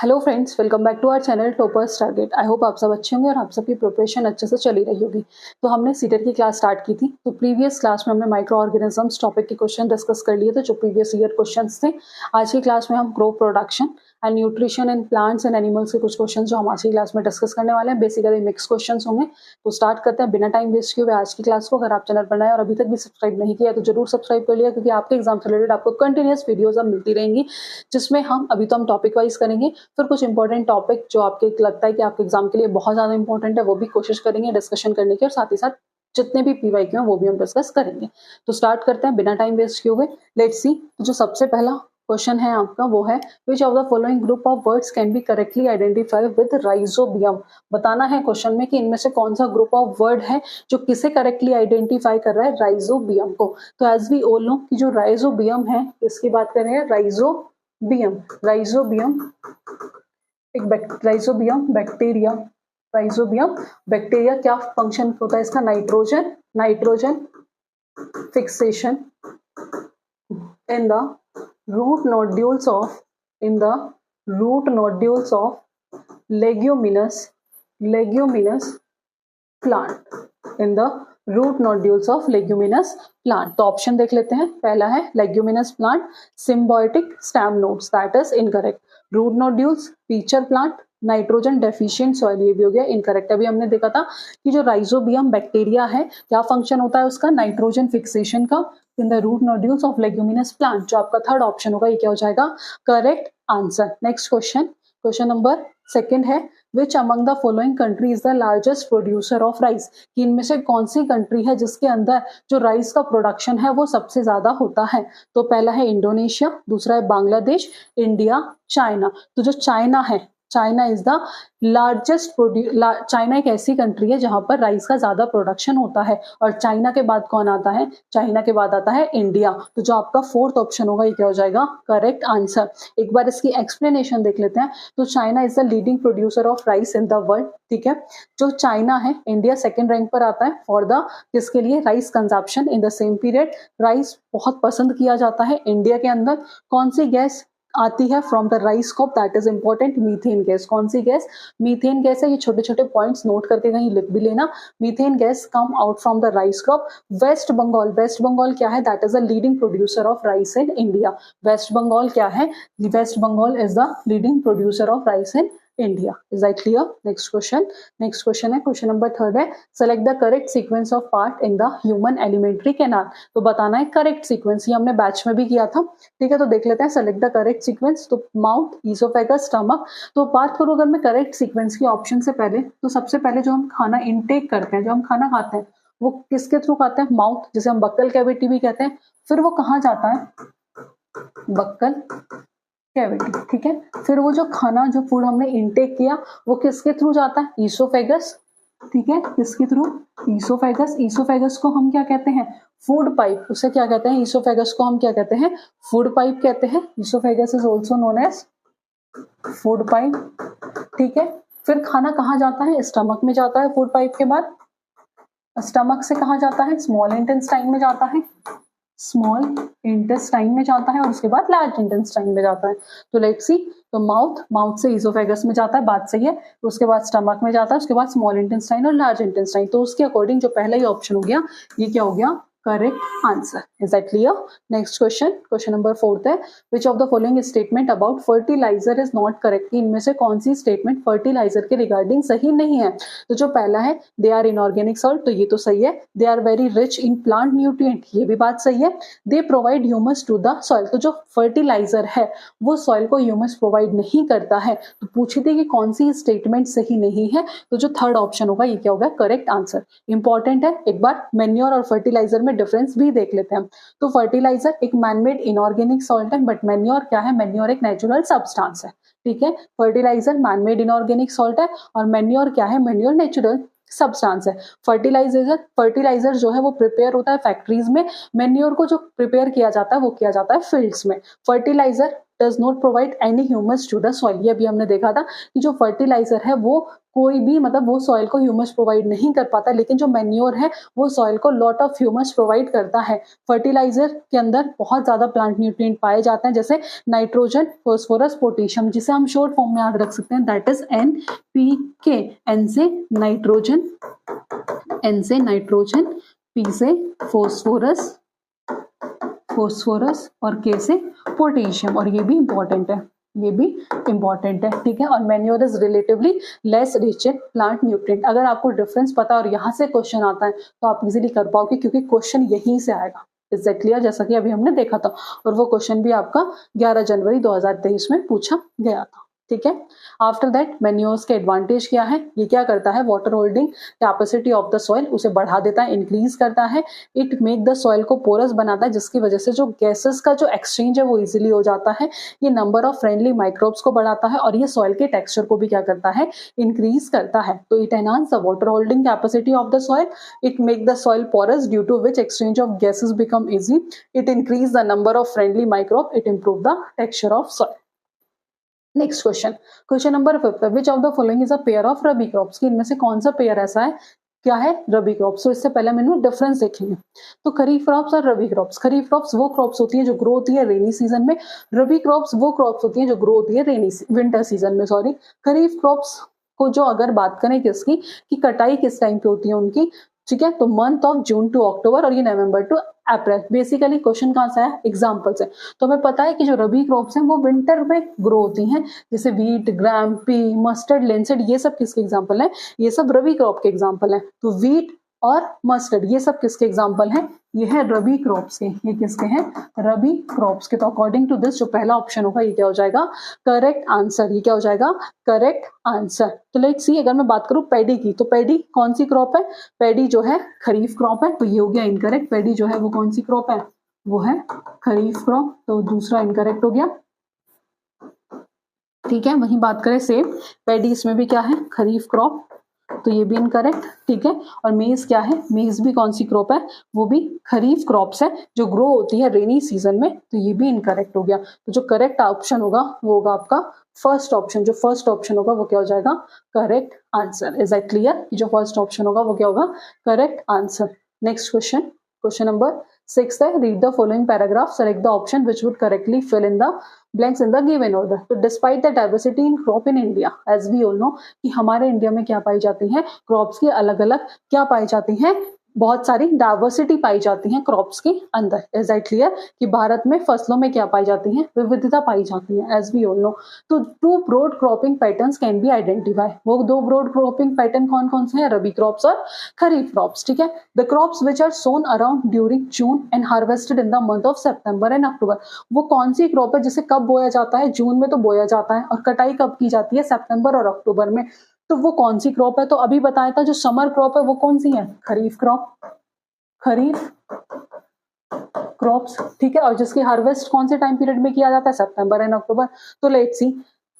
Hello friends, welcome back to our channel toppers target. I hope आप सब अच्छे होंगे और आप सबकी प्रिपरेशन अच्छे से चली रही होगी। तो हमने सीटेट की क्लास स्टार्ट की थी। तो प्रीवियस क्लास में हमने माइक्रो ऑर्गेनिजम्स टॉपिक के क्वेश्चन डिस्कस कर लिए थे जो प्रीवियस ईयर क्वेश्चंस थे। आज की क्लास में हम crop production and nutrition in plants and animals के कुछ क्वेश्चन जो हम आज की क्लास में डिस्कस करने वाले हैं। बेसिकली मिक्स क्वेश्चन होंगे। तो स्टार्ट करते हैं बिना टाइम वेस्ट किए हुए आज की क्लास को। अगर आप चैनल पर नए और अभी तक भी सब्सक्राइब नहीं किया तो जरूर सब्सक्राइब कर लिया, क्योंकि आपके एग्जाम से रिलेटेड आपको कंटिन्यूस वीडियोज अब मिलती रहेंगी, जिसमें हम अभी तो हम टॉपिक वाइज करेंगे, फिर कुछ इंपॉर्टेंट टॉपिक जो आपके लगता है कि आपके एग्जाम के लिए बहुत ज्यादा इंपॉर्टेंट है वो भी कोशिश करेंगे डिस्कशन करने की, और साथ ही साथ जितने भी पीवाईक्यू हैं वो भी हम डिस्कस करेंगे। तो स्टार्ट करते हैं बिना टाइम वेस्ट किए हुए। लेट्स सी, जो सबसे पहला क्वेश्चन है आपका वो है, which of the following group of words can be correctly identified with rhizobium. बताना है क्वेश्चन में कि इनमें से कौन सा ग्रुप ऑफ वर्ड है जो किसे करेक्टली आइडेंटिफाई कर रहा है, राइजोबियम को। तो एज वी ऑल नो कि जो राइजोबियम है, इसकी बात कर रहे हैं राइजोबियम। राइजोबियम एक राइजोबियम बैक्टीरिया। राइजोबियम बैक्टीरिया क्या फंक्शन होता है इसका? Nitrogen fixation in the root nodules of leguminous plant. In the root nodules of leguminous plant. तो ऑप्शन देख लेते हैं। पहला है leguminous plant, symbiotic stem nodes, that is incorrect. Root nodules, pitcher plant, nitrogen deficient soil, ये भी हो गया इनकरेक्ट। अभी हमने देखा था कि जो राइजोबियम बैक्टीरिया है, क्या फंक्शन होता है उसका? नाइट्रोजन फिक्सेशन का in the root nodules of leguminous plant. जो आपका थर्ड ऑप्शन होगा ये क्या हो जाएगा? Correct answer. Next question number second है, which among the following country is the largest producer of rice. कि इनमें से कौन सी कंट्री है जिसके अंदर जो राइस का प्रोडक्शन है वो सबसे ज्यादा होता है? तो पहला है इंडोनेशिया, दूसरा है बांग्लादेश, इंडिया, चाइना। तो जो चाइना है, China is the largest China एक ऐसी कंट्री है जहां पर राइस का ज्यादा प्रोडक्शन होता है। और चाइना के बाद कौन आता है? चाइना के बाद आता है इंडिया। तो जो आपका फोर्थ ऑप्शन होगा ये क्या हो जाएगा? Correct answer. एक बार इसकी एक्सप्लेनेशन देख लेते हैं। तो China is the leading producer of rice in the world. ठीक है, जो चाइना है, इंडिया सेकेंड रैंक पर आता है फॉर द किसके लिए? Rice consumption in the same period. Rice बहुत पसंद किया जाता है इंडिया के अंदर। कौन सी गैस आती है from the rice crop? That is important, methane gas. कौन सी गैस? मीथेन गैस है। ये छोटे छोटे पॉइंट्स नोट करके कहीं लिख भी लेना। Methane gas come out from the rice crop. West Bengal क्या है? That is the leading producer of rice in India. West Bengal क्या है? West Bengal is the leading producer of rice in India. Is that clear? Next question है, question number third है, select the correct sequence of part in the human alimentary canal. तो बताना है correct sequence. ये हमने batch में भी किया था। ठीक है, तो देख लेते हैं सेलेक्ट द करेक्ट सीक्वेंस। तो माउथ, ईसोफेगस, स्टमक। तो बात करूं अगर मैं करेक्ट सीक्वेंस की ऑप्शन से पहले, तो सबसे पहले जो हम खाना इनटेक करते हैं, जो हम खाना खाते हैं, वो किसके थ्रू खाते हैं? माउथ, जिसे हम बक्कल कैविटी भी कहते हैं। फिर वो कहाँ जाता है? Buccal cavity. ठीक है, फिर वो जो खाना, जो फूड हमने इनटेक किया, वो किसके थ्रू जाता है? ईसोफेगस। ठीक है, किसके थ्रू? ईसोफेगस। ईसोफेगस को हम क्या कहते हैं? Food pipe. उसे क्या कहते हैं? ईसोफेगस को हम क्या कहते हैं? फूड पाइप कहते हैं। Oesophagus is also known as food pipe. ठीक है, फिर खाना कहाँ जाता है? स्टमक में जाता है फूड पाइप के बाद। स्टमक से कहाँ जाता है? स्मॉल इंटेस्टाइन में जाता है। स्मॉल इंटेस्टाइन में जाता है और उसके बाद लार्ज इंटेस्टाइन में जाता है। तो लेट्स सी, तो माउथ से ईसोफेगस में जाता है, बात सही है। उसके बाद स्टमक में जाता है, उसके बाद स्मॉल इंटेस्टाइन और लार्ज इंटेस्टाइन। तो उसके अकॉर्डिंग जो पहला ही ऑप्शन हो गया, ये क्या हो गया? Correct answer. Is that clear? Next question number fourth है, which of the following statement about fertilizer is not correct. इनमें से कौन सी स्टेटमेंट फर्टिलाइजर के रिगार्डिंग सही नहीं है? तो जो पहला है, दे आर इनऑर्गेनिक सॉल्ट, तो ये तो सही है। They are very rich in plant nutrient, ये भी बात सही है। They provide humus to the soil, तो जो फर्टिलाइजर है वो सॉइल को ह्यूमस प्रोवाइड नहीं करता है। तो पूछी थी कि कौन सी स्टेटमेंट सही नहीं है, तो जो थर्ड ऑप्शन होगा ये क्या होगा? Correct answer. इंपॉर्टेंट है, एक बार मैन्योर और फर्टिलाइजर में डिफरेंस भी देख लेते हैं। तो फर्टिलाइजर एक मैनमेड इनऑर्गेनिक सॉल्ट है, बट मैन्योर क्या है? मैन्योर एक नेचुरल सब्सटेंस है। ठीक है, फर्टिलाइजर मैनमेड इनऑर्गेनिक सॉल्ट है और मैन्योर क्या है? मैन्योर नेचुरल सब्सटेंस है। फर्टिलाइजर जो है वो प्रिपेयर होता है फैक्ट्रीज में। मैन्योर को जो प्रिपेयर किया जाता है वो किया जाता है फील्ड्स में। Fertiliser does not provide any humus to the soil. ये भी हमने देखा था कि जो फर्टिलाइजर है वो कोई भी मतलब वो सॉइल को ह्यूमस प्रोवाइड नहीं कर पाता, लेकिन जो मैन्योर है वो सॉइल को लॉट ऑफ ह्यूमस प्रोवाइड करता है। फर्टिलाइजर के अंदर बहुत ज्यादा प्लांट न्यूट्रिएंट पाए जाते हैं, जैसे नाइट्रोजन, फास्फोरस, पोटेशियम, जिसे हम शॉर्ट फॉर्म में याद रख सकते हैं, दैट इज NPK। एन से नाइट्रोजन, पी से फॉस्फोरस और के से पोटेशियम, और ये भी इंपॉर्टेंट है, ठीक है। और manure is relatively less rich in plant nutrient. अगर आपको डिफरेंस पता और यहाँ से क्वेश्चन आता है तो आप इजीली कर पाओगे, क्योंकि क्वेश्चन यहीं से आएगा। Is that clear? जैसा कि अभी हमने देखा था, और वो क्वेश्चन भी आपका 11 जनवरी 2023 में पूछा गया था, ठीक है। आफ्टर दैट मैन्योर्स के एडवांटेज क्या है? ये क्या करता है? Water holding capacity of the soil उसे बढ़ा देता है, इंक्रीज करता है। इट मेक द सॉइल को पोरस बनाता है, जिसकी वजह से जो गैसेस का जो एक्सचेंज है वो इजीली हो जाता है। ये नंबर ऑफ फ्रेंडली माइक्रोब्स को बढ़ाता है, और ये सॉइल के टेक्सचर को भी क्या करता है? इंक्रीज करता है। तो it enhance the water holding capacity of the soil, it make the soil porous due to which exchange of gases become easy, it increase the number of friendly microbe, it improve the texture of soil. Next question number 5, which of the following is a pair of rabi crops? कि इनमें से कौन सा pair ऐसा है, क्या है? Rabi crops. तो इससे पहले मैंने डिफरेंस देखेंगे। तो खरीफ क्रॉप्स और रबी क्रॉप्स। खरीफ क्रॉप्स वो क्रॉप्स होती हैं जो ग्रो होती है रेनी सीजन में, रबी क्रॉप्स वो क्रॉप्स होती हैं जो ग्रो होती है विंटर सीजन में, सॉरी। खरीफ क्रॉप्स को जो अगर बात करें किसकी, कि कटाई किस टाइम पे होती है उनकी, ठीक है, तो मंथ ऑफ जून टू अक्टूबर, और ये नवंबर टू अप्रैल। बेसिकली क्वेश्चन कहाँ से है? एग्जाम्पल से। तो हमें पता है कि जो रबी क्रॉप्स हैं वो विंटर में ग्रो होती हैं, जैसे वीट, ग्राम, पी, मस्टर्ड, लिंसेड, ये सब किसके एग्जाम्पल हैं? ये सब रबी क्रॉप के एग्जाम्पल हैं। तो वीट और मस्टर्ड ये सब किसके एग्जाम्पल हैं? ये है रबी क्रॉप्स के। ये किसके हैं? रबी क्रॉप्स के। तो अकॉर्डिंग टू दिस जो पहला ऑप्शन होगा ये क्या हो जाएगा? Correct answer. ये क्या हो जाएगा? Correct answer. तो लेट्स सी, अगर मैं बात करूं पैडी की, तो पैडी कौन सी क्रॉप है? पैडी जो है खरीफ क्रॉप है, तो ये हो गया इनकरेक्ट। पैडी जो है वो कौन सी क्रॉप है? वो है खरीफ क्रॉप, तो दूसरा इनकरेक्ट हो गया, ठीक है। वहीं बात करें सेब, पैडी इसमें भी क्या है? खरीफ क्रॉप, तो ये भी इनकरेक्ट, ठीक है। और मेज क्या है? मेज भी कौन सी क्रॉप है? वो भी खरीफ क्रॉप्स है जो ग्रो होती है रेनी सीजन में, तो ये भी इनकरेक्ट हो गया। तो जो करेक्ट ऑप्शन होगा वो होगा आपका फर्स्ट ऑप्शन। जो फर्स्ट ऑप्शन होगा वो क्या हो जाएगा? Correct answer. Is that clear? जो फर्स्ट ऑप्शन होगा वो क्या होगा? Correct answer. Next question number 6 है, read the following paragraph, select the option which would correctly fill in the blanks in the given order. तो despite the diversity in crop in India, as we all know कि हमारे India में क्या पाई जाती है? Crops की अलग अलग क्या पाई जाती हैं? बहुत सारी डाइवर्सिटी पाई जाती है क्रॉप्स के अंदर। Is that clear? कि भारत में फसलों में क्या पाई जाती है? विविधता पाई जाती है, एज वी ऑल नो। तो 2 broad cropping patterns can be identify. वो 2 ब्रॉड क्रॉपिंग पैटर्न कौन कौन से हैं? रबी क्रॉप्स और खरीफ क्रॉप्स, ठीक है। The crops which are sown around during June and harvested in the month of September and October. वो कौन सी क्रॉप है जिसे कब बोया जाता है? जून में तो बोया जाता है, और कटाई कब की जाती है? सितंबर और अक्टूबर में। तो वो कौन सी क्रॉप है? तो अभी बताया था जो समर क्रॉप है वो कौन सी है? खरीफ क्रॉप, खरीफ क्रॉप्स, ठीक है। और जिसकी हार्वेस्ट कौन से टाइम पीरियड में किया जाता है? सितंबर एंड अक्टूबर। तो लेट्स सी,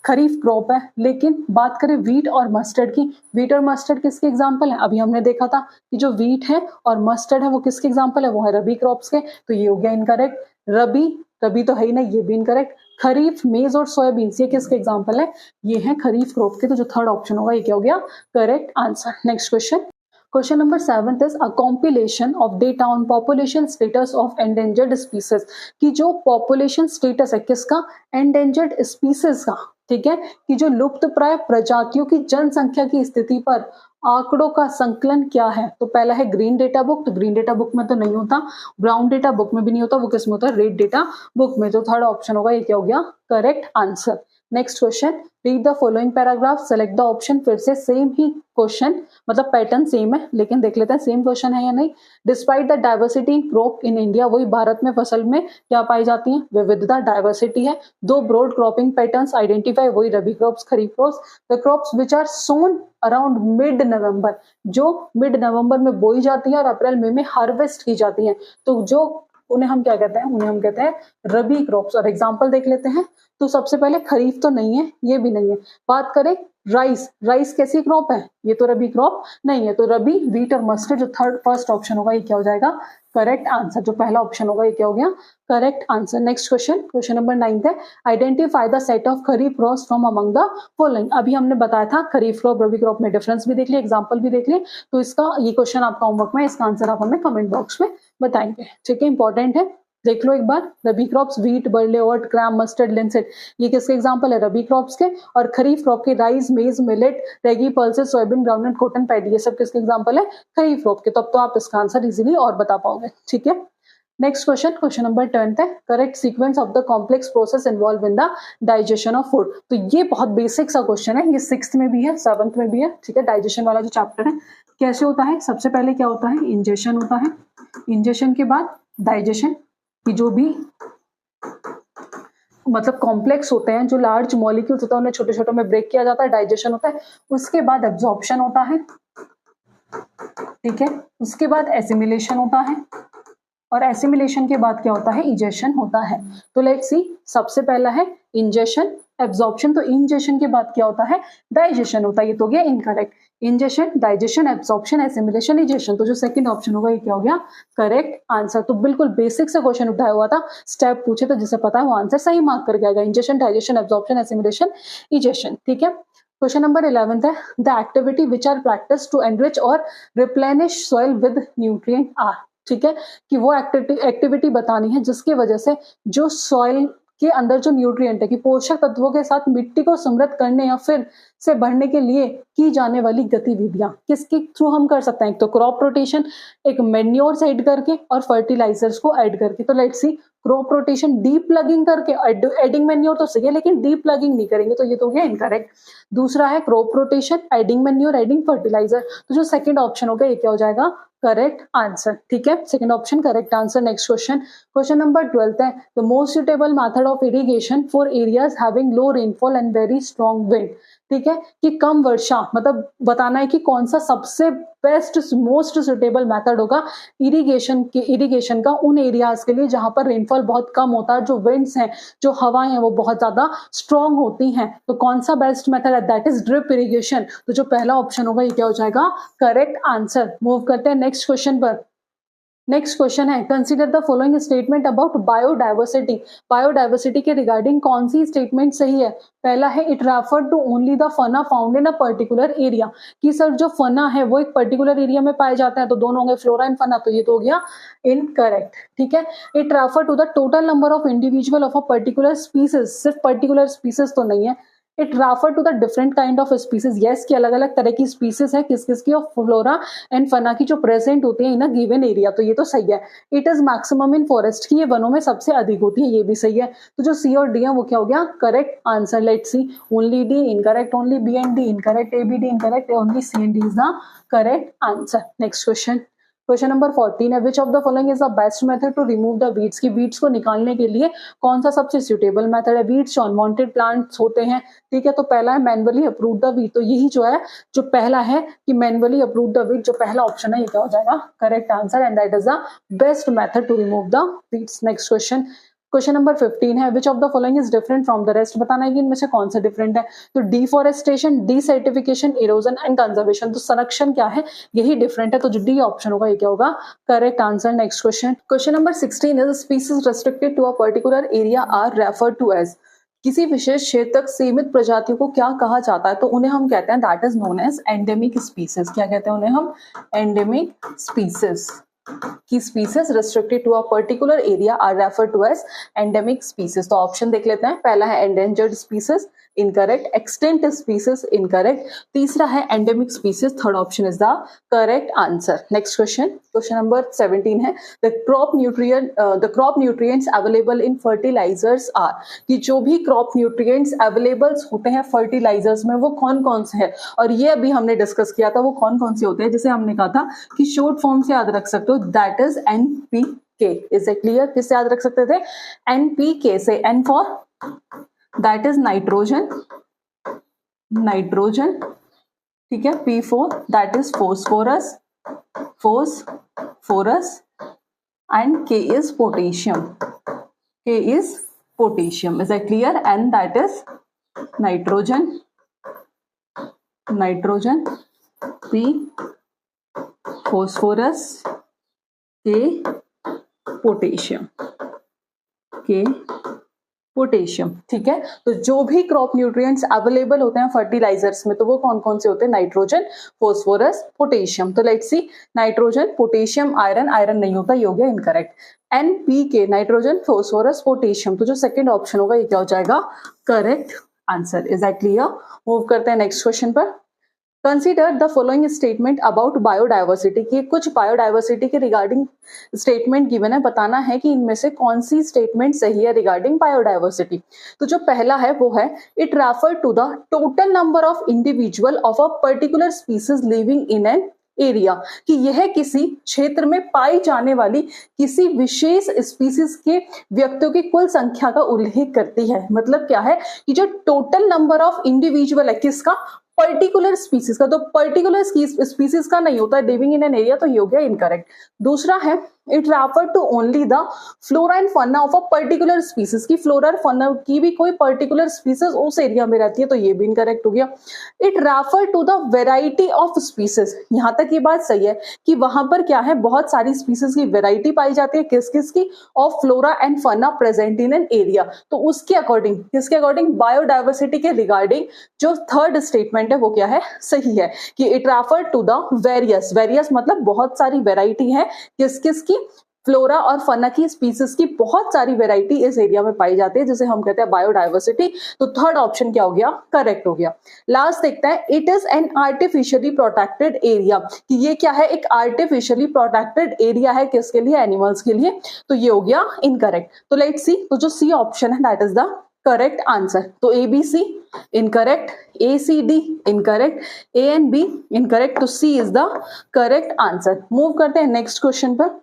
खरीफ क्रॉप है। लेकिन बात करें वीट और मस्टर्ड की, वीट और मस्टर्ड किसके एग्जांपल है? अभी हमने देखा था कि जो वीट है और मस्टर्ड है वो किसके एग्जांपल है? वो है रबी क्रॉप्स के। तो ये हो गया इनकरेक्ट। रबी तो है ही नहीं, ये भी इनकरेक्ट। खरीफ, मेज और सोयाबीन ये किसके एग्जांपल है? ये है खरीफ क्रॉप के। तो जो थर्ड ऑप्शन होगा ये क्या हो गया? Correct answer. Next question number 7 is a compilation of data on population status of endangered species. कि जो पॉपुलेशन स्टेटस है किसका? एंडेंजर्ड स्पीसीज का, ठीक है। कि जो लुप्त प्राय प्रजातियों की जनसंख्या की स्थिति पर आंकड़ों का संकलन क्या है? तो पहला है ग्रीन डेटा बुक, तो ग्रीन डेटा बुक में तो नहीं होता, ब्राउन डेटा बुक में भी नहीं होता, वो किसमें होता है? रेड डेटा बुक में। तो थर्ड ऑप्शन होगा ये क्या हो गया? Correct answer. Next question, read the following paragraph, select the option. फिर से सेम ही क्वेश्चन, मतलब पैटर्न सेम है, लेकिन देख लेते हैं सेम क्वेश्चन है या नहीं। Despite the diversity in crop in India, वही भारत में फसल में क्या पाई जाती है? विविधता, डाइवर्सिटी है। 2 ब्रॉड क्रॉपिंग पैटर्न्स आइडेंटिफाई, वही rabi crops, kharif crops. The crops which are sown around mid November, जो मिड नवंबर में बोई जाती है और अप्रैल मई में हार्वेस्ट की जाती है, तो जो उन्हें हम क्या कहते हैं? उन्हें हम कहते हैं रबी क्रॉप्स। और एग्जाम्पल देख लेते हैं। तो सबसे पहले खरीफ तो नहीं है, ये भी नहीं है। बात करें राइस, राइस कैसी क्रॉप है? ये तो रबी क्रॉप नहीं है, तो रबी, व्हीट और मस्टर्ड जो फर्स्ट ऑप्शन होगा ये क्या हो जाएगा? Correct answer. जो पहला ऑप्शन होगा ये क्या हो गया? Correct answer. Next question, question number 9 है, identify the set of kharif crops from among the following. अभी हमने बताया था खरीफ क्रॉप रबी क्रॉप में डिफरेंस भी देख लिया, एग्जांपल भी देख लिया, तो इसका ये क्वेश्चन आपका होमवर्क में, इसका आंसर आप हमें कमेंट बॉक्स में बताएंगे, ठीक है, इंपॉर्टेंट है, देख लो एक बार। Rabi crops wheat, barley, oat, gram, mustard, linseed, ये किसके एग्जांपल है? रबी क्रॉप्स के। और खरीफ क्रॉप के rice, maize, millet, ragi, pulses, soybean, groundnut, cotton, paddy, ये सब किसके एग्जांपल है? खरीफ क्रॉप के। तब तो आप इसका आंसर इजीली और बता पाओगे, ठीक है। नेक्स्ट क्वेश्चन, क्वेश्चन नंबर 10 है, correct sequence of the complex process involve in the digestion of food. तो ये बहुत बेसिक सा क्वेश्चन है, ये 6th में भी है, 7th में भी है, ठीक है। डाइजेशन वाला जो चैप्टर है कैसे होता है? सबसे पहले क्या होता है? इंजेशन होता है, इंजेशन के बाद डाइजेशन की जो भी मतलब कॉम्प्लेक्स होते हैं, जो लार्ज मॉलिक्यूल्स होता है उन्हें छोटे छोटे में ब्रेक किया जाता है, डाइजेशन होता है। उसके बाद एब्जॉर्प्शन होता है, ठीक है। उसके बाद एसिमिलेशन होता है, और एसिमिलेशन के बाद क्या होता है? इजेशन होता है। तो लेट्स सी, सबसे पहला है इंजेशन, एब्जॉर्प्शन, तो इंजेशन के बाद क्या होता है? डाइजेशन होता है। ये तो गया incorrect. Ingestion, digestion, absorption, assimilation, egestion, तो जो सेकंड ऑप्शन होगा ये क्या हो गया? Correct answer. तो बिल्कुल बेसिक से क्वेश्चन उठाया हुआ था, स्टेप पूछे तो जिसे पता है वो आंसर सही मार्क करके आएगा। Ingestion, digestion, absorption, assimilation, egestion, ठीक है। क्वेश्चन नंबर 11 है, the activity which are practice to enrich और replenish soil with nutrient are, ठीक है, कि वो एक्टिविटी बतानी है जिसकी वजह से जो सॉइल के अंदर जो न्यूट्रिएंट है कि पोषक तत्वों के साथ मिट्टी को समृद्ध करने या फिर से बढ़ने के लिए की जाने वाली गतिविधियां किसके थ्रू हम कर सकते हैं? एक तो क्रॉप रोटेशन, एक मेन्योर्स ऐड करके और फर्टिलाइजर्स को ऐड करके। तो let's C, crop rotation deep plugging करके, एडिंग मेन्योर तो सही है लेकिन डीप प्लगिंग नहीं करेंगे, तो ये तो हो गया इनकरेक्ट। दूसरा है crop rotation, adding manure, adding fertiliser, तो जो सेकंड ऑप्शन होगा ये क्या हो जाएगा? करेक्ट आंसर, ठीक है, second option correct answer. Next question, question number 12 है, the most suitable method of irrigation for areas having low rainfall and very strong wind, ठीक है, कि कम वर्षा, मतलब बताना है कि कौन सा सबसे बेस्ट मोस्ट सुटेबल मेथड होगा इरिगेशन का उन एरियाज के लिए जहां पर रेनफॉल बहुत कम होता है, जो विंड्स हैं, जो हवाएं हैं वो बहुत ज्यादा स्ट्रॉन्ग होती हैं। तो कौन सा बेस्ट मेथड है? That is drip irrigation. तो जो पहला ऑप्शन होगा ये क्या हो जाएगा? Correct answer. मूव करते हैं नेक्स्ट क्वेश्चन पर। नेक्स्ट क्वेश्चन है, consider the following statement about biodiversity. Biodiversity के रिगार्डिंग कौन सी स्टेटमेंट सही है? पहला है, it refer to only the fauna found in a particular area, कि सर जो फना है वो एक पर्टिकुलर एरिया में पाए जाते हैं, तो दोनों होंगे फ्लोरा एंड फना, तो ये तो हो गया इनकरेक्ट, ठीक है। It refer to the total number of individual of a particular species, सिर्फ पर्टिकुलर स्पीसीज तो नहीं है। It refer to the different kind of species, yes, की अलग अलग तरह की स्पीसीज है, किस किस की, ऑफ फ्लोरा एंड फना की, जो प्रेजेंट होती है इन अ गिवन एरिया, तो ये तो सही है। It is maximum in forest, की ये वनों में सबसे अधिक होती है, ये भी सही है। तो जो सी और डी है वो क्या हो गया? Correct answer. Let's see, only D incorrect, only B and D incorrect, A B D incorrect, only C and D is the correct answer. Next question, question number 14 है, which of the following is the best method to remove the weeds, की weeds को निकालने के लिए कौन सा सबसे suitable method है? वीड्स जो अनवांटेड प्लांट्स होते हैं, ठीक है, तो पहला है मैनुअली अप्रूव द वीड, तो यही जो है जो पहला है कि मैनुअली अप्रूव द वीड, जो पहला ऑप्शन है ये क्या हो जाएगा? Correct answer, and that is the best method to remove the weeds. Next question, question number 15 है, which of the following is different from the rest, बताना है कि इनमें से कौन सा डिफरेंट है। तो डिफॉरेस्टेशन, डिसर्टिफिकेशन, इरोजन एंड कंजर्वेशन, तो संरक्षण क्या है? यही डिफरेंट है, तो जो डी ऑप्शन होगा ये क्या होगा? Correct answer. Next question, question number 16 is species restricted to a particular area are referred to as, किसी विशेष क्षेत्र तक सीमित प्रजातियों को क्या कहा जाता है? तो उन्हें हम कहते हैं that is known as endemic species. क्या कहते हैं उन्हें हम? Endemic species. की species restricted to a particular area are referred to as endemic species. तो ऑप्शन देख लेते हैं, पहला है endangered species, incorrect, extinct species, incorrect, तीसरा है endemic species, third option is the correct answer. Next question, question number 17 है, the crop nutrients available in fertilizers are, कि जो भी क्रॉप न्यूट्रिएंट्स अवेलेबल होते हैं फर्टिलाइजर्स में वो कौन कौन से हैं, और ये अभी हमने डिस्कस किया था वो कौन कौन से होते हैं, जिसे हमने कहा था कि शॉर्ट फॉर्म से याद रख सकते हो, that is NPK। Is it clear? किससे याद रख सकते थे? NPK से, N for that is nitrogen, ठीक है, P for that is phosphorus, and K is potassium, Is that clear? And that is nitrogen, nitrogen, P phosphorus, K potassium, K potassium. ठीक है, तो जो भी क्रॉप न्यूट्रिएंट्स अवेलेबल होते हैं fertilisers में, तो वो कौन कौन से होते हैं? Nitrogen, phosphorus, potassium. तो let's see, nitrogen, potassium, iron, iron नहीं होता, ये हो गया incorrect. NPK, nitrogen, phosphorus, potassium, तो जो सेकंड ऑप्शन होगा ये क्या हो जाएगा? Correct answer. Is that clear? Move करते हैं नेक्स्ट क्वेश्चन पर। Consider the following statement about biodiversity, की कुछ बायोडाइवर्सिटी के रिगार्डिंग स्टेटमेंट गिवन है, बताना है कि इनमें से कौन सी स्टेटमेंट सही है रिगार्डिंग बायोडाइवर्सिटी। तो जो पहला है वो है, it refer to the total number of individual of a particular species living in an area, कि यह किसी क्षेत्र में पाई जाने वाली किसी विशेष स्पीसीज के व्यक्तियों की कुल संख्या का उल्लेख करती है। मतलब क्या है कि जो टोटल नंबर ऑफ इंडिविजुअल है किसका? पर्टिकुलर स्पीसीज का। तो पर्टिकुलर स्पीसीज का नहीं होता लिविंग इन एन एरिया, तो ये हो गया इनकरेक्ट। दूसरा है, it refer to only the flora and fauna of a particular species, की फ्लोरा और फौना की भी कोई पर्टिकुलर स्पीसीज उस एरिया में रहती है, तो ये भी इनकरेक्ट हो गया। It refer to the variety of species, यहां तक ये बात सही है कि वहां पर क्या है, बहुत सारी स्पीसीज की वेराइटी पाई जाती है, किस किस की? Of flora and fauna present in an area. तो उसके अकॉर्डिंग, किसके अकॉर्डिंग? बायोडाइवर्सिटी के रिगार्डिंग जो थर्ड स्टेटमेंट है वो क्या है? सही है, कि it refer to the various, various मतलब बहुत सारी वेराइटी है, किस किस की? फ्लोरा और फना की स्पीसीज की बहुत सारी वेराइटी इस एरिया में पाई जाती है, जिसे हम कहते हैं बायोडाइवर्सिटी। तो थर्ड ऑप्शन क्या हो गया? करेक्ट हो गया। लास्ट देखते हैं, it is an artificially protected area, कि ये क्या है? एक आर्टिफिशियली प्रोटेक्टेड एरिया है, किसके लिए? एनिमल्स के लिए, तो ये हो गया इनकरेक्ट। तो लेट्स सी, तो जो सी ऑप्शन है that is the correct answer. तो ABC incorrect, ACD incorrect, A and B incorrect, तो C is the correct answer. Move करते हैं नेक्स्ट क्वेश्चन पर।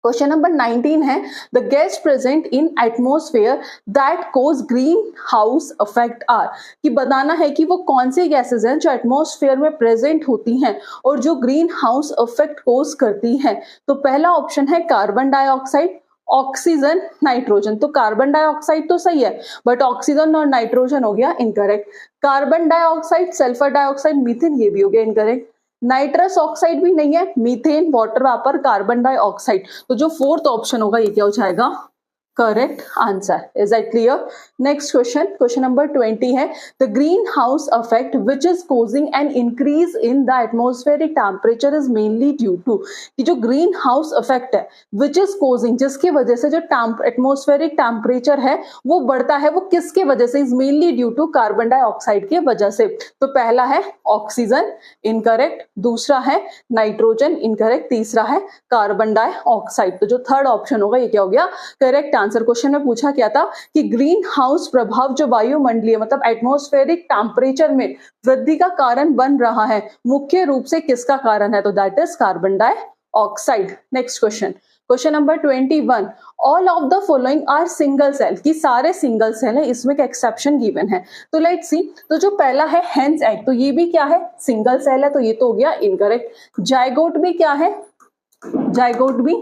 क्वेश्चन नंबर 19 है, the gas present in atmosphere that cause green house effect are, कि बताना है कि वो कौन सी गैसेस हैं जो एटमोस्फेयर में प्रेजेंट होती हैं और जो ग्रीन हाउस इफेक्ट कोज करती हैं। तो पहला ऑप्शन है कार्बन डाइऑक्साइड, ऑक्सीजन, नाइट्रोजन। तो कार्बन डाइऑक्साइड तो सही है, बट ऑक्सीजन और नाइट्रोजन हो गया incorrect. Carbon dioxide, sulphur dioxide, methane, ये भी हो गया इनकरेक्ट। नाइट्रस ऑक्साइड भी नहीं है, methane, water vapour, carbon dioxide. तो जो फोर्थ ऑप्शन होगा ये क्या हो जाएगा? Correct answer. Is that clear? Next question, question number 20 है, the green house effect which is causing an increase in the atmospheric temperature is mainly due to, कि जो ग्रीन हाउस इफेक्ट है विच is causing, जिसकी वजह से जो atmospheric temperature है वो बढ़ता है, वो किसके वजह से? Is mainly due to carbon dioxide के वजह से। तो पहला है ऑक्सीजन इनकरेक्ट, दूसरा है नाइट्रोजन इनकरेक्ट, तीसरा है कार्बन डाइऑक्साइड। तो जो थर्ड ऑप्शन होगा ये क्या हो गया? Correct answer. क्वेश्चन में पूछा क्या था कि ग्रीन हाउस प्रभाव जो वायुमंडलीय मतलब एटमॉस्फेरिक टेम्परेचर में वृद्धि का कारण बन रहा है, मुख्य रूप से किसका कारण है? तो that is carbon dioxide. Next question, question number 21, all of the following are single cell, की सारे सिंगल सेल है, इसमें एक एक्सेप्शन गिवन है। तो लेट्स सी, तो जो पहला है हेंस एग, तो ये भी क्या है? सिंगल सेल है, तो ये तो हो गया इनकरेक्ट। जाइगोट भी क्या है? जाइगोट भी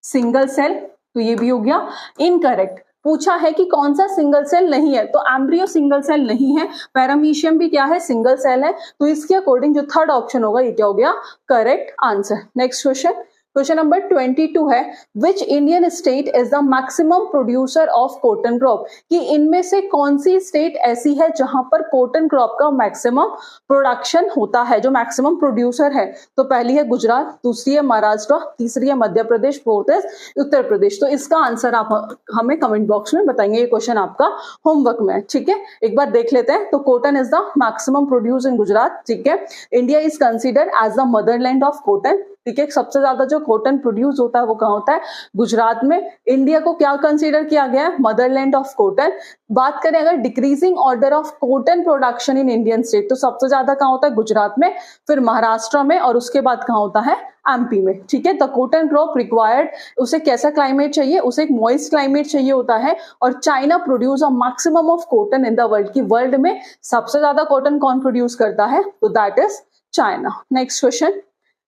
सिंगल सेल, तो ये भी हो गया इनकरेक्ट। पूछा है कि कौन सा सिंगल सेल नहीं है, तो एम्ब्रियो सिंगल सेल नहीं है, पैरामीशियम भी क्या है? सिंगल सेल है, तो इसके अकॉर्डिंग जो थर्ड ऑप्शन होगा ये क्या हो गया? Correct answer. Next question, question number 22 है, which Indian state is the maximum producer of cotton crop, कि इनमें से कौन सी स्टेट ऐसी है जहां पर कॉटन क्रॉप का मैक्सिमम प्रोडक्शन होता है, जो मैक्सिमम प्रोड्यूसर है? तो पहली है गुजरात, दूसरी है महाराष्ट्र, तीसरी है मध्य प्रदेश, फोर्थ है उत्तर प्रदेश। तो इसका आंसर आप हमें कमेंट बॉक्स में बताएंगे, ये क्वेश्चन आपका होमवर्क में। ठीक है, एक बार देख लेते हैं। तो cotton is the maximum produce in Gujarat. ठीक है, India is considered as the motherland of cotton. ठीक है, सबसे ज्यादा जो कॉटन प्रोड्यूस होता है वो कहाँ होता है? गुजरात में। इंडिया को क्या कंसीडर किया गया है? Motherland of cotton. बात करें अगर decreasing order of cotton production in Indian state, तो सबसे ज्यादा कहाँ होता है? गुजरात में, फिर महाराष्ट्र में, और उसके बाद कहाँ होता है? एमपी में। ठीक है, द कॉटन क्रॉप रिक्वायर्ड, उसे कैसा क्लाइमेट चाहिए? उसे एक मॉइस्ट क्लाइमेट चाहिए होता है। और China produce a maximum of cotton in the world, की वर्ल्ड में सबसे ज्यादा कॉटन कौन प्रोड्यूस करता है? तो that is China. Next question,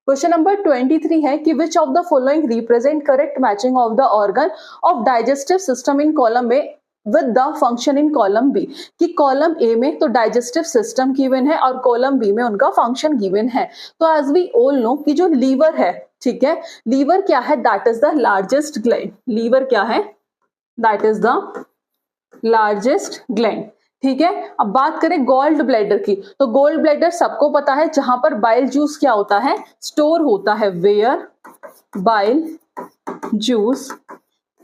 question number 23 है कि which of the following represent correct matching of the organ of digestive system in column में with the function in column B, कि कॉलम ए में तो digestive system given है और column B में उनका फंक्शन गिवन है। तो एज वी ऑल नो कि जो लीवर है, ठीक है, लीवर क्या है, that is the largest gland. Liver क्या है, that is the largest gland, ठीक है। अब बात करें गोल्ड ब्लैडर की, तो गोल्ड ब्लैडर सबको पता है जहां पर बाइल जूस क्या होता है, स्टोर होता है, where bile juice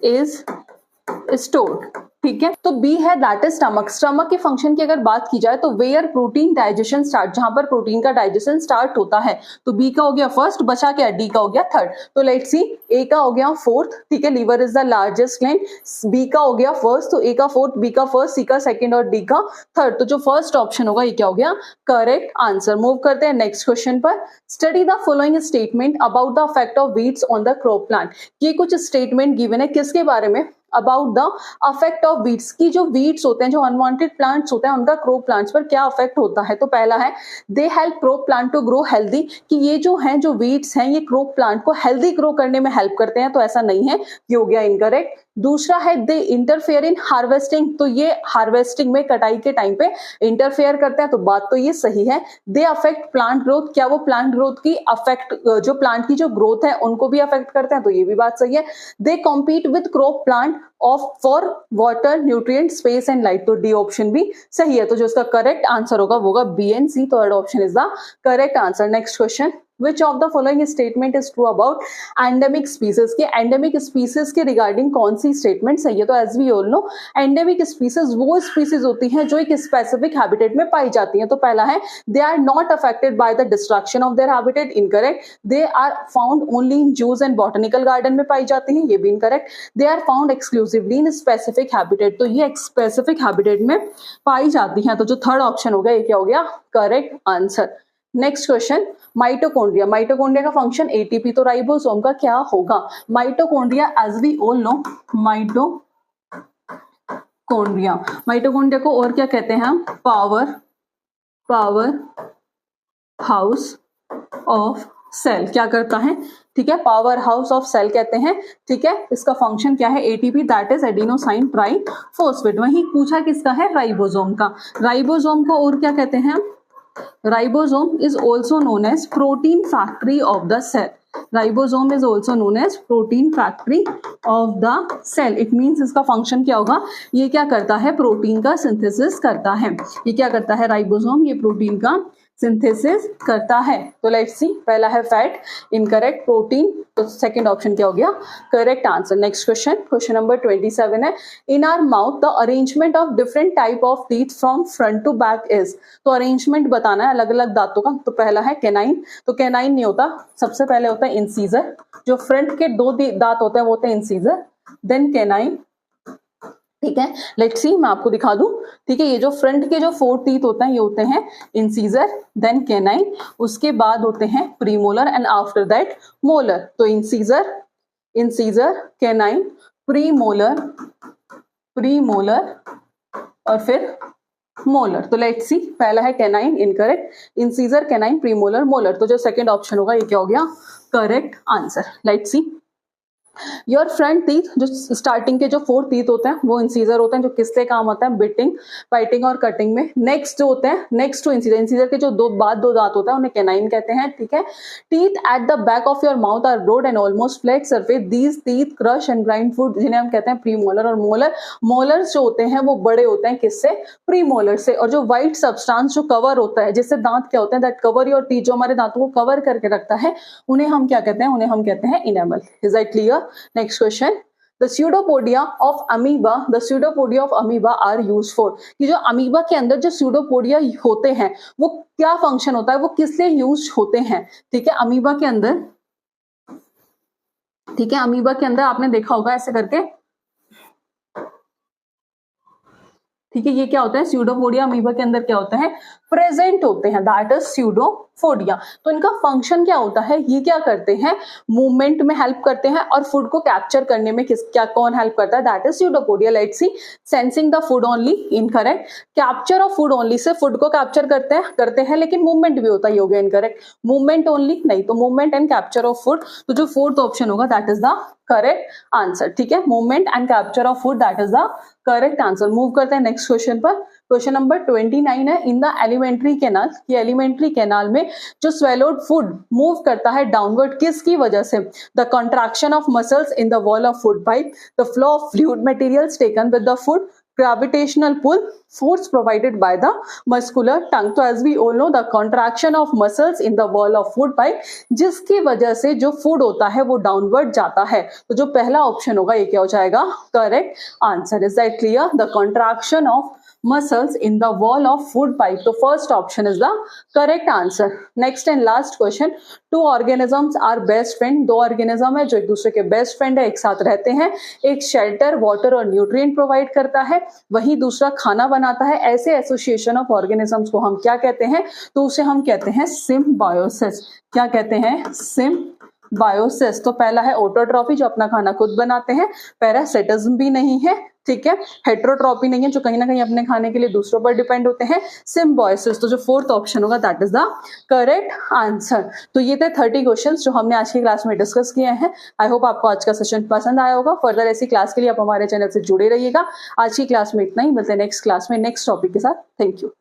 is stored, ठीक है। तो बी है दैट इज स्टमक। स्टमक के फंक्शन की अगर बात की जाए तो वेयर प्रोटीन डाइजेशन स्टार्ट, जहां पर प्रोटीन का डाइजेशन स्टार्ट होता है। तो बी का हो गया फर्स्ट, बचा क्या, डी का हो गया थर्ड। तो लेट्स सी, ए का हो गया फोर्थ, ठीक है, liver is the largest gland. B का हो गया फर्स्ट, तो ए का फोर्थ, बी का फर्स्ट, सी का सेकंड और डी का थर्ड। तो जो फर्स्ट ऑप्शन होगा ये क्या हो गया, करेक्ट आंसर। मूव करते हैं नेक्स्ट क्वेश्चन पर। Study the following statement about the effect of weeds on the crop plant. ये कुछ स्टेटमेंट गिवन है किसके बारे में, about the affect of weeds, की जो वीड्स होते हैं, जो अनवांटेड प्लांट्स होते हैं, उनका क्रॉप प्लांट्स पर क्या अफेक्ट होता है। तो पहला है they help crop plant to grow healthy, कि ये जो हैं, जो वीड्स हैं, ये क्रॉप प्लांट को हेल्दी ग्रो करने में हेल्प करते हैं। तो ऐसा नहीं है, ये हो गया इनकरेक्ट। दूसरा है दे इंटरफेयर इन हार्वेस्टिंग, तो ये हार्वेस्टिंग में, कटाई के टाइम पे इंटरफेयर करते हैं। तो बात तो ये सही है। दे अफेक्ट प्लांट ग्रोथ, क्या वो प्लांट ग्रोथ की अफेक्ट, जो प्लांट की जो ग्रोथ है उनको भी अफेक्ट करते हैं। तो ये भी बात सही है। They compete with crop plant of for water, nutrient, space and light. तो डी ऑप्शन भी सही है। तो जो इसका करेक्ट आंसर होगा वो होगा B and C. Third option is the correct answer. Next question, Which of the following statement is true about endemic species? के endemic species के रिगार्डिंग कौन सी स्टेटमेंट सही है? तो as we all know, endemic species वो species होती हैं जो एक स्पेसिफिक हैबिटेट में पाई जाती हैं। तो पहला है they are not affected by the destruction of their habitat, incorrect. They are found only in zoos and botanical garden में पाई जाती हैं, ये भी incorrect. They are found exclusively in specific habitat, तो ये स्पेसिफिक हैबिटेट में पाई जाती हैं। तो जो थर्ड ऑप्शन हो गया, ये क्या हो गया, correct answer. Next question, mitochondria. Mitochondria का फंक्शन एटीपी, तो राइबोसोम का क्या होगा। Mitochondria as we all know, mitochondria, mitochondria को और क्या कहते हैं हम, पावर हाउस ऑफ सेल। क्या करता है, ठीक है, पावर हाउस ऑफ सेल कहते हैं, ठीक है। इसका फंक्शन क्या है, ATP, that is adenosine triphosphate. वहीं पूछा किसका है, राइबोसोम का। राइबोसोम को और क्या कहते हैं, Ribosome is also known as protein factory of the cell. Ribosome is also known as protein factory of the cell. It means इसका फंक्शन क्या होगा, ये क्या करता है, प्रोटीन का सिंथेसिस करता है। ये क्या करता है, राइबोसोम, ये प्रोटीन का सिंथेसिस करता है। तो लेट्स सी, पहला है फैट, इनकरेक्ट, प्रोटीन, तो सेकंड ऑप्शन क्या हो गया, correct answer. Next question, question number 27 है, in our mouth the arrangement of different type of teeth from front to back is. तो अरेंजमेंट बताना है अलग अलग दांतों का। तो पहला है कैनाइन, तो कैनाइन नहीं होता, सबसे पहले होता है इंसीजर। जो फ्रंट के दो दांत होते हैं वो होते हैं इंसीजर, देन कैनाइन, ठीक है। लेट्स सी, मैं आपको दिखा दूं, ठीक है। ये जो फ्रंट के जो 4 टीथ होते हैं ये होते हैं इंसीजर, देन कैनाइन, उसके बाद होते हैं premolar and after that molar. तो इंसीजर, कैनाइन, प्रीमोलर और फिर मोलर। तो लेट्स सी, पहला है canine, incorrect, incisor, canine, premolar, molar. तो जो सेकंड ऑप्शन होगा ये क्या हो गया, correct answer. Let's C, your front teeth, जो स्टार्टिंग के जो 4 टीथ होते हैं वो इंसीजर होते हैं, जो किस लिए काम होता है, बिटिंग, बाइटिंग और कटिंग में। नेक्स्ट जो होते हैं, नेक्स्ट टू इंसीजर के जो दो दांत होते हैं उन्हें कैनाइन कहते हैं, ठीक है। Teeth at the back of your mouth are broad and almost flat surface, these teeth crush and grind food, जिन्हें हम कहते हैं प्रीमोलर और मोलर। मोलर्स जो होते हैं वो बड़े होते हैं किससे, प्रीमोलर से। और जो व्हाइट सब्सटेंस जो कवर होता है, जिससे दांत क्या होते हैं, दैट कवर योर टीथ, जो हमारे दांतों को कवर करके रखता है, उन्हें हम क्या कहते हैं, उन्हें हम कहते हैं enamel. Is that clear? Next question, the pseudopodia of amoeba are used for। कि जो अमीबा के अंदर जो pseudopodia होते हैं वो क्या फंक्शन होता है, वो किस लिए यूज होते हैं, ठीक है। अमीबा के अंदर, ठीक है, अमीबा के अंदर आपने देखा होगा ऐसे करके, ठीक है। ये क्या होता है, स्यूडोपोडिया अमीबा के अंदर क्या होता है, प्रेजेंट होते हैं, दैट इज स्यूडोपोडिया। तो इनका फंक्शन क्या होता है, ये क्या करते हैं, मूवमेंट में हेल्प करते हैं और फूड को कैप्चर करने में कौन हेल्प करता है, that is pseudopodia. Let's see, sensing the food only, incorrect. Capture of food only, से फूड को कैप्चर करते हैं लेकिन मूवमेंट भी होता है, हो गया इनकरेक्ट। मूवमेंट ओनली नहीं, तो movement and capture of food. तो जो फोर्थ ऑप्शन होगा that is the correct answer, ठीक है, movement and capture of food, that is the correct answer. Move करते हैं नेक्स्ट क्वेश्चन पर। क्वेश्चन नंबर 29 है, इन द एलिमेंट्री कैनाल, ये एलिमेंट्री कैनाल में जो स्वेलोड फूड मूव करता है डाउनवर्ड किसकी वजह से? The contraction of muscles in the wall of food pipe, the flow of fluid materials taken with the food, gravitational pull, force provided by the muscular tongue। तो as we all know the contraction of muscles in the wall of food pipe, जिसकी वजह से जो food होता है वो downward जाता है। तो जो पहला ऑप्शन होगा ये क्या हो जाएगा? Correct answer. Is that clear? The contraction of muscles in the wall of food pipe, तो first option is the correct answer। next and last question, two organisms are best friend, दो organism है जो एक दूसरे के best friend है, एक साथ रहते हैं, एक शेल्टर, वाटर और न्यूट्रिएंट प्रोवाइड करता है, वही दूसरा खाना बनाता है। ऐसे एसोसिएशन ऑफ ऑर्गेनिजम्स को हम क्या कहते हैं? तो उसे हम कहते हैं सिम्बायोसिस। क्या कहते हैं? सिम्बायोसिस। तो पहला है ऑटोट्रॉफी, जो अपना खाना खुद बनाते हैं, पैरासिटिज्म भी नहीं है, ठीक है, हेट्रोट्रॉपी नहीं है, जो कहीं ना कहीं अपने खाने के लिए दूसरों पर डिपेंड होते हैं, सिम्बायोसिस। तो जो फोर्थ ऑप्शन होगा that is the correct answer. तो ये थे 30 क्वेश्चंस जो हमने आज की क्लास में डिस्कस किए हैं। आई होप आपको आज का सेशन पसंद आया होगा। फर्दर ऐसी क्लास के लिए आप हमारे चैनल से जुड़े रहिएगा। आज की क्लास में इतना ही, मिलते हैं नेक्स्ट क्लास में नेक्स्ट टॉपिक के साथ। Thank you.